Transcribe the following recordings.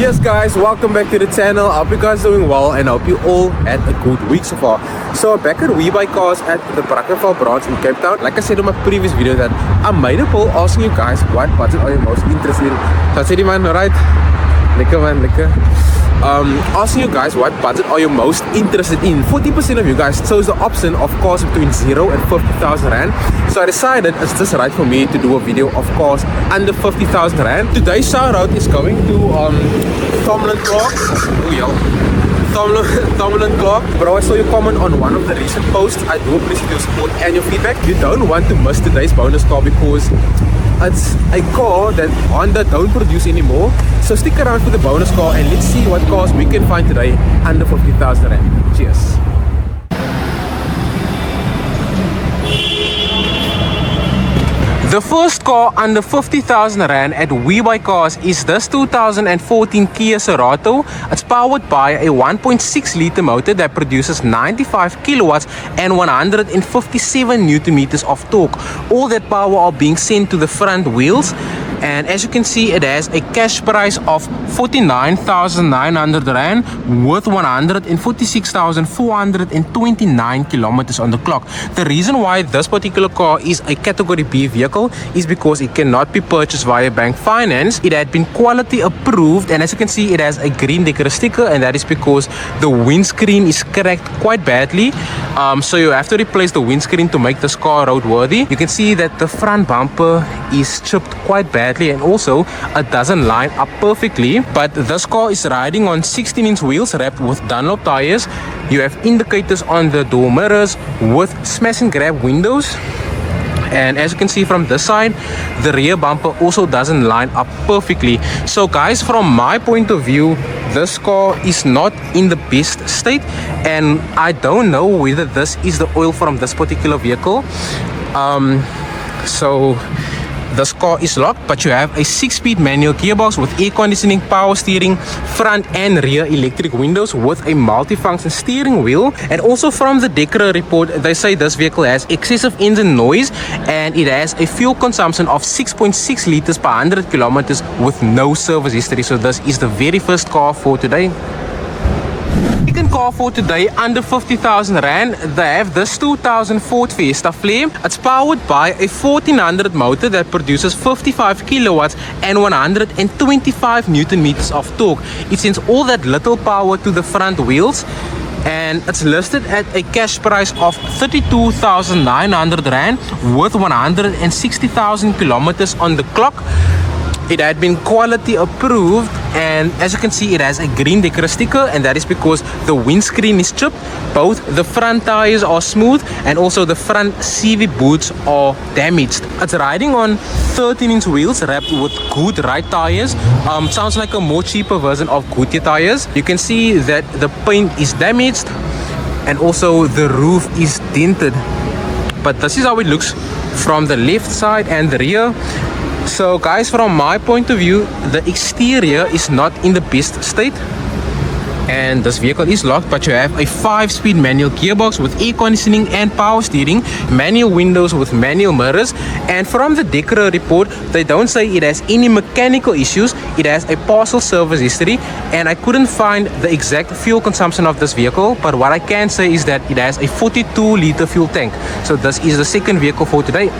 Yes guys, welcome back to the channel. I hope you guys are doing well and I hope you all had a good week so far. So back at Webuycars at the Brackenfell branch in Cape Town. Like I said in my previous video that I made a poll asking you guys what budget are you most interested in. So I said man, alright, lekker man, lekker. Asking you guys what budget are you most interested in. 40% of you guys chose the option of cars between 0 and 50,000 rand. So I decided it's just right for me to do a video of cars under 50,000 rand. Today's shout out is going to Tomlin Clark. Oh yeah, Tomlin Clark. Bro, I saw your comment on one of the recent posts. I do appreciate your support and your feedback. You don't want to miss today's bonus car because it's a car that Honda don't produce anymore. So stick around for the bonus car and let's see what cars we can find today under 50,000 rand. Cheers. The first car under 50,000 rand at Webuycars is this 2014 Kia Cerato. It's powered by a 1.6 litre motor that produces 95 kilowatts and 157 newton meters of torque. All that power are being sent to the front wheels. And as you can see, it has a cash price of 49,900 rand with 146,429 kilometers on the clock. The reason why this particular car is a category B vehicle is because it cannot be purchased via bank finance. It had been quality approved, and as you can see, it has a green decorator sticker, and that is because the windscreen is cracked quite badly. So you have to replace the windscreen to make this car roadworthy. You can see that the front bumper is chipped quite badly, and also it doesn't line up perfectly. But this car is riding on 16-inch wheels wrapped with Dunlop tires. You have indicators on the door mirrors with smash and grab windows. And as you can see from this side, the rear bumper also doesn't line up perfectly. So guys, from my point of view, this car is not in the best state, and I don't know whether this is the oil from this particular vehicle. So this car is locked, but you have a 6-speed manual gearbox with air conditioning, power steering, front and rear electric windows with a multifunction steering wheel. And also from the Decra report, they say this vehicle has excessive engine noise and it has a fuel consumption of 6.6 liters per 100 kilometers with no service history. So this is the very first car for today. Second car for today under 50,000 rand, they have this 2000 Ford Fiesta Flair. It's powered by a 1400 motor that produces 55 kilowatts and 125 newton meters of torque. It sends all that little power to the front wheels, and it's listed at a cash price of 32,900 rand with 160,000 kilometers on the clock. It had been quality approved, and as you can see, it has a green decorator sticker, and that is because the windscreen is chipped. Both the front tires are smooth and also the front CV boots are damaged. It's riding on 13-inch wheels wrapped with good right tires. Sounds like a more cheaper version of Goodyear tires. You can see that the paint is damaged and also the roof is dented. But this is how it looks from the left side and the rear. So guys, from my point of view, the exterior is not in the best state, and this vehicle is locked, but you have a 5-speed manual gearbox with air conditioning and power steering, manual windows with manual mirrors. And from the Decra report, they don't say it has any mechanical issues. It has a partial service history, and I couldn't find the exact fuel consumption of this vehicle, but what I can say is that it has a 42-liter fuel tank. So this is the second vehicle for today.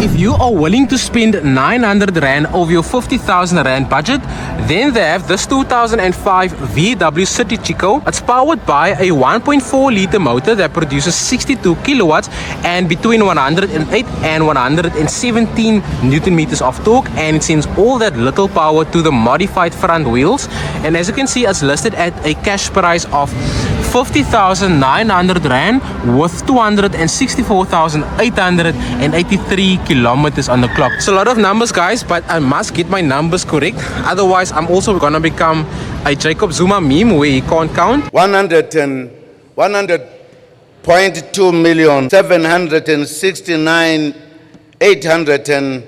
If you are willing to spend 900 rand over your 50,000 rand budget, then they have this 2005 VW Citi Chico. It's powered by a 1.4 litre motor that produces 62 kilowatts and between 108 and 117 newton meters of torque, and it sends all that little power to the modified front wheels. And as you can see, it's listed at a cash price of 50,900 rand with 264,883 kilometers on the clock. It's a lot of numbers, guys, but I must get my numbers correct. Otherwise, I'm also gonna become a Jacob Zuma meme where he can't count. 100.2,769,800.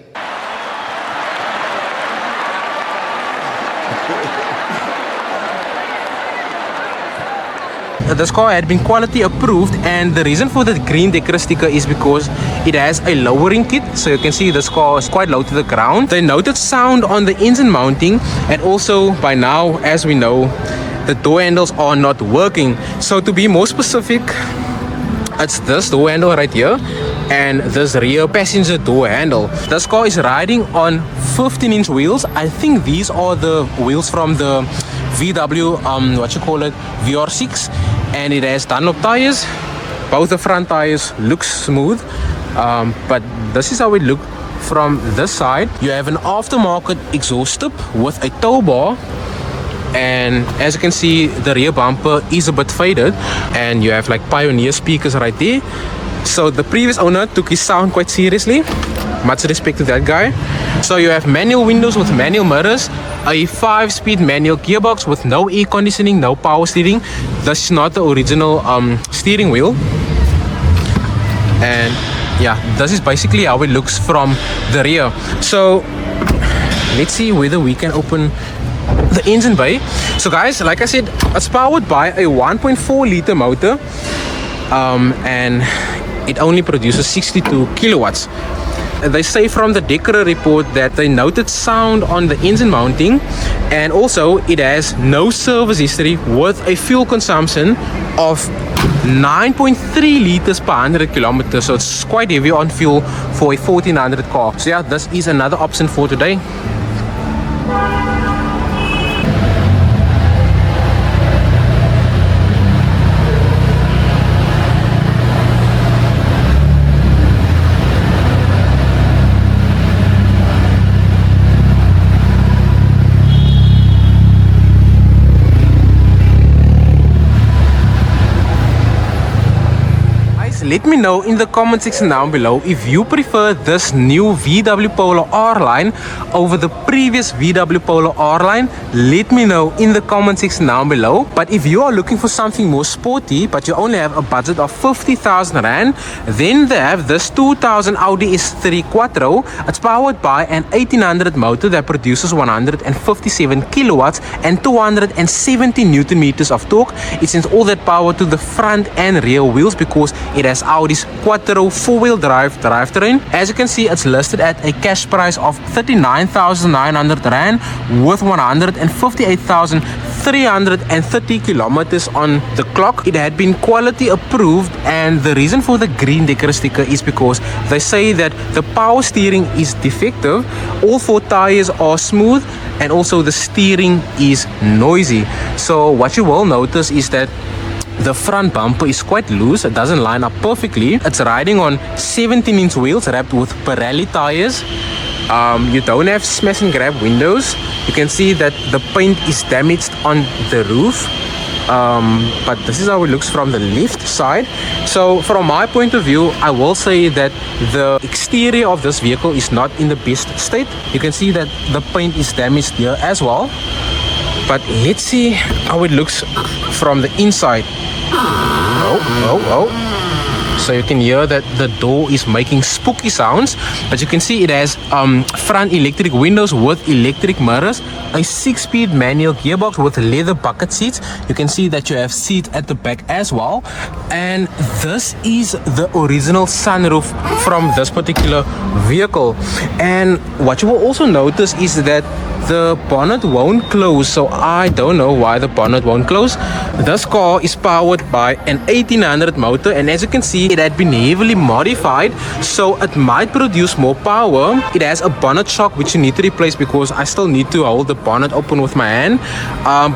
this car had been quality approved, and the reason for the green Decra sticker is because it has a lowering kit. So you can see this car is quite low to the ground. They noted sound on the engine mounting, and also by now, as we know, the door handles are not working. So to be more specific, it's this door handle right here and this rear passenger door handle. This car is riding on 15-inch wheels. I think these are the wheels from the VW VR6, and it has Dunlop tires. Both the front tires look smooth, but this is how it looks from this side. You have an aftermarket exhaust tip with a tow bar, and as you can see, the rear bumper is a bit faded, and you have like Pioneer speakers right there. So the previous owner took his sound quite seriously. Much respect to that guy. So you have manual windows with manual mirrors, a 5-speed manual gearbox with no air conditioning, no power steering. This is not the original steering wheel. And yeah, this is basically how it looks from the rear. So let's see whether we can open the engine bay. So guys, like I said, it's powered by a 1.4 liter motor, and it only produces 62 kilowatts. They say from the Decra report that they noted sound on the engine mounting, and also it has no service history with a fuel consumption of 9.3 liters per 100 kilometers. So it's quite heavy on fuel for a 1400 car. So yeah, this is another option for today. Let me know in the comment section down below if you prefer this new VW Polo R line over the previous VW Polo R line. Let me know in the comment section down below. But if you are looking for something more sporty but you only have a budget of 50,000 Rand, then they have this 2000 Audi S3 Quattro. It's powered by an 1800 motor that produces 157 kilowatts and 270 Newton meters of torque. It sends all that power to the front and rear wheels because it has Audi's Quattro 4-wheel drive drivetrain. As you can see, it's listed at a cash price of 39,900 Rand with 158,330 kilometers on the clock. It had been quality approved, and the reason for the green Decra sticker is because they say that the power steering is defective, all 4 tires are smooth, and also the steering is noisy. So what you will notice is that the front bumper is quite loose. It doesn't line up perfectly. It's riding on 17-inch wheels wrapped with Pirelli tires. You don't have smash and grab windows. You can see that the paint is damaged on the roof. But this is how it looks from the left side. So from my point of view, I will say that the exterior of this vehicle is not in the best state. You can see that the paint is damaged here as well. But let's see how it looks from the inside. So you can hear that the door is making spooky sounds, but you can see it has front electric windows with electric mirrors, a 6-speed manual gearbox with leather bucket seats. You can see that you have seats at the back as well, and this is the original sunroof from this particular vehicle. And what you will also notice is that the bonnet won't close, so I don't know why the bonnet won't close. This car is powered by an 1800 motor, and as you can see, it had been heavily modified, so it might produce more power. It has a bonnet shock which you need to replace because I still need to hold the bonnet open with my hand,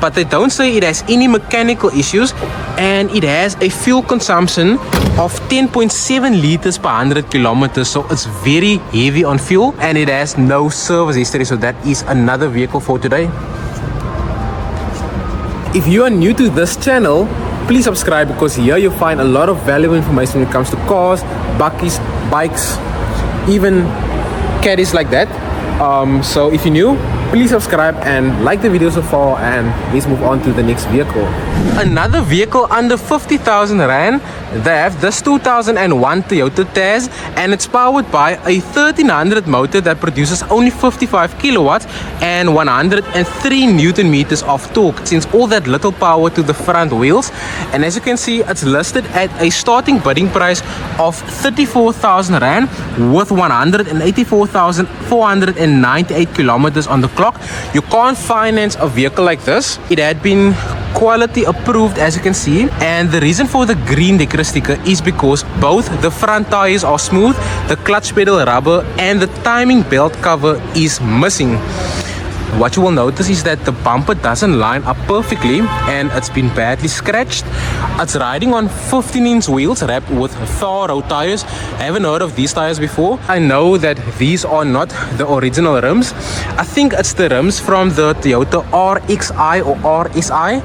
but they don't say it has any mechanical issues, and it has a fuel consumption of 10.7 liters per 100 kilometers, so it's very heavy on fuel, and it has no service history. So that is another vehicle for today. If you are new to this channel, please subscribe because here you'll find a lot of valuable information when it comes to cars, bakkies, bikes, even caddies like that. So if you're new, please subscribe and like the video so far, and let's move on to the next vehicle. Another vehicle under 50,000 Rand. They have this 2001 Toyota Tazz, and it's powered by a 1300 motor that produces only 55 kilowatts and 103 Newton meters of torque, since all that little power to the front wheels. And as you can see, it's listed at a starting bidding price of 34,000 Rand with 184,498 kilometers on the clock. You can't finance a vehicle like this. It had been quality approved, as you can see, and the reason for the green decorative sticker is because both the front tires are smooth, the clutch pedal rubber and the timing belt cover is missing. What you will notice is that the bumper doesn't line up perfectly and it's been badly scratched. It's riding on 15-inch wheels wrapped with Flair road tires. I haven't heard of these tires before. I know that these are not the original rims. I think it's the rims from the Toyota RXI or RSI,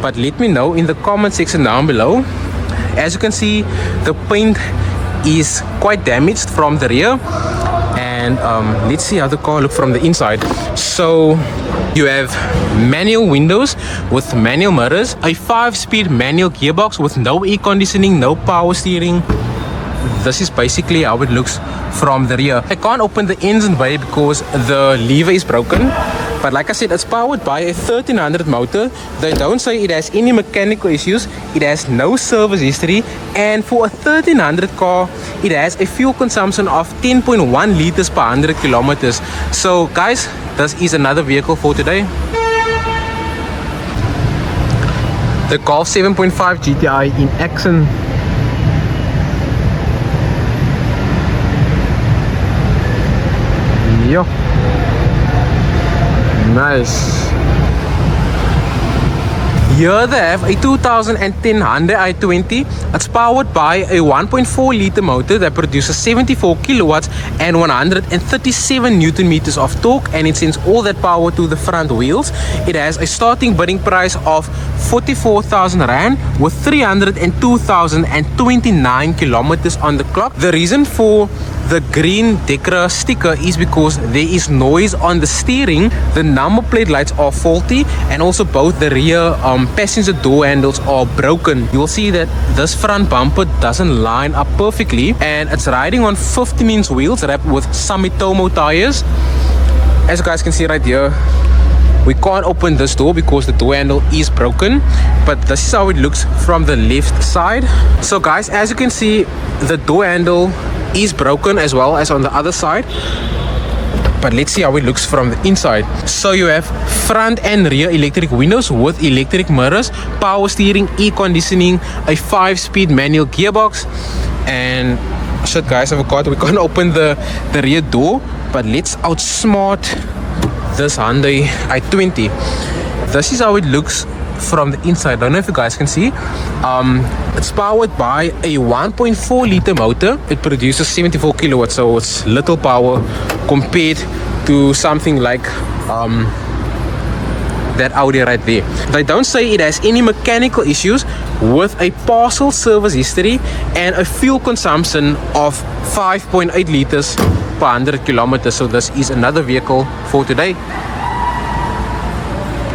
but let me know in the comment section down below. As you can see, the paint is quite damaged from the rear. And let's see how the car looks from the inside. So you have manual windows with manual mirrors, a 5-speed manual gearbox with no air conditioning, no power steering. This is basically how it looks from the rear. I can't open the engine bay because the lever is broken. But like I said, it's powered by a 1300 motor. They don't say it has any mechanical issues. It has no service history. And for a 1300 car, it has a fuel consumption of 10.1 liters per 100 kilometers. So guys, this is another vehicle for today. The Golf 7.5 GTI in action. Yo. Nice. Here they have a 2010 Hyundai i20. It's powered by a 1.4 liter motor that produces 74 kilowatts and 137 Newton meters of torque, and it sends all that power to the front wheels. It has a starting bidding price of 44,000 Rand with 302,029 kilometers on the clock. The reason for the green Decra sticker is because there is noise on the steering. The number plate lights are faulty, and also both the rear passenger door handles are broken. You will see that this front bumper doesn't line up perfectly, and it's riding on 15-inch wheels wrapped with Sumitomo tires. As you guys can see right here, we can't open this door because the door handle is broken, but this is how it looks from the left side. So guys, as you can see, the door handle is broken as well as on the other side, but let's see how it looks from the inside. So you have front and rear electric windows with electric mirrors, power steering, air conditioning, a 5-speed manual gearbox, and shit guys, I forgot we can't open the rear door, but let's outsmart this Hyundai i20. This is how it looks from the inside. Don't know if you guys can see. It's powered by a 1.4 liter motor. It produces 74 kilowatts, so it's little power compared to something like that Audi right there. They don't say it has any mechanical issues, with a partial service history and a fuel consumption of 5.8 liters per 100 kilometers. So this is another vehicle for today.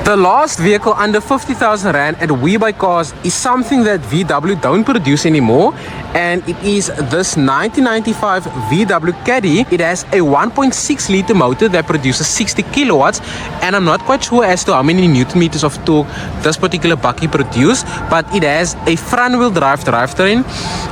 The last vehicle under 50,000 Rand at Webuycars is something that VW don't produce anymore, and it is this 1995 VW Caddy. It has a 1.6 liter motor that produces 60 kilowatts, and I'm not quite sure as to how many Newton meters of torque this particular bucky produces, but it has a front wheel drive drivetrain,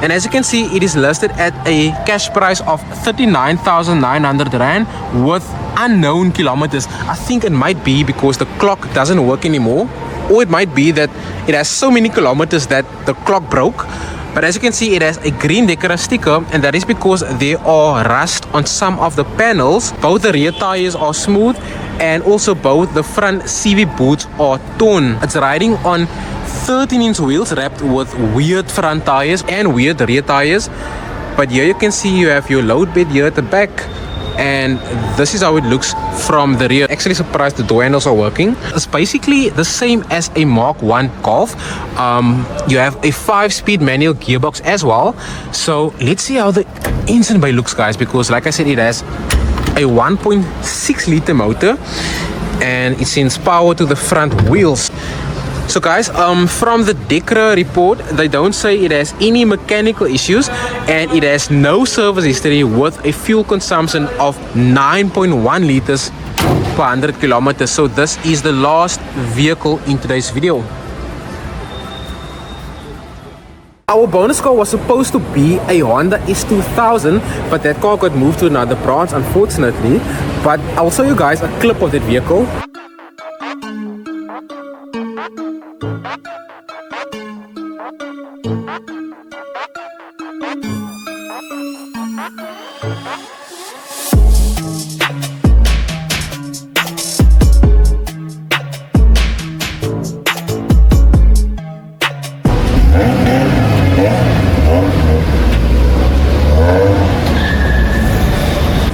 and as you can see, it is listed at a cash price of 39,900 Rand with unknown kilometers. I think it might be because the clock doesn't work anymore, or it might be that it has so many kilometers that the clock broke. But as you can see, it has a green decorative sticker, and that is because there are rust on some of the panels. Both the rear tires are smooth, and also both the front CV boots are torn. It's riding on 13-inch wheels wrapped with weird front tires and weird rear tires. But here you can see you have your load bed here at the back, and this is how it looks from the rear. Actually surprised the door handles are working. It's basically the same as a Mark 1 Golf. You have a 5-speed manual gearbox as well. So let's see how the engine bay looks, guys, because like I said, it has a 1.6 liter motor. and it sends power to the front wheels. So guys, from the Decra report, they don't say it has any mechanical issues, and it has no service history with a fuel consumption of 9.1 liters per 100 kilometers. So this is the last vehicle in today's video. Our bonus car was supposed to be a Honda S2000, but that car got moved to another branch, unfortunately. But I'll show you guys a clip of that vehicle.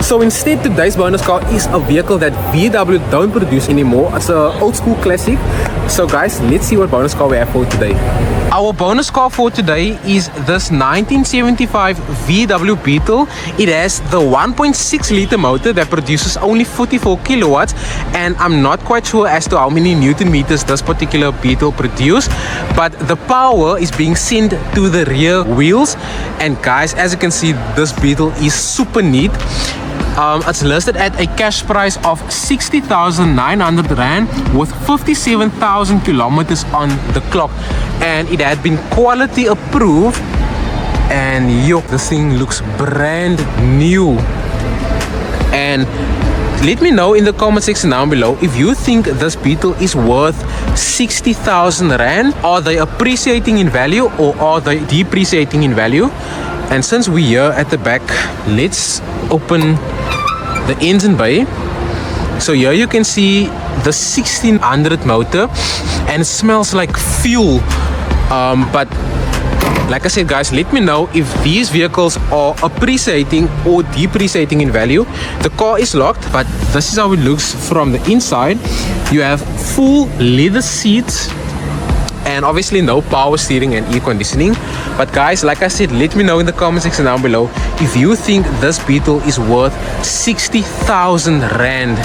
So instead, today's bonus car is a vehicle that VW don't produce anymore. It's an old school classic. So guys, let's see what bonus car we have for today. Our bonus car for today is this 1975 VW Beetle. It has the 1.6 liter motor that produces only 44 kilowatts, and I'm not quite sure as to how many Newton meters this particular Beetle produce, but the power is being sent to the rear wheels. And guys, as you can see, this Beetle is super neat. It's listed at a cash price of 60,900 Rand with 57,000 kilometers on the clock, and it had been quality approved, and yo, this thing looks brand new. And let me know in the comment section down below if you think this Beetle is worth 60,000 Rand. Are they appreciating in value or are they depreciating in value? And since we're here at the back, let's open the engine bay. So here you can see the 1600 motor, and it smells like fuel. But like I said guys, let me know if these vehicles are appreciating or depreciating in value. The car is locked, but this is how it looks from the inside. You have full leather seats, and obviously no power steering and air conditioning. But guys, like I said, let me know in the comment section down below if you think this Beetle is worth 60,000 Rand.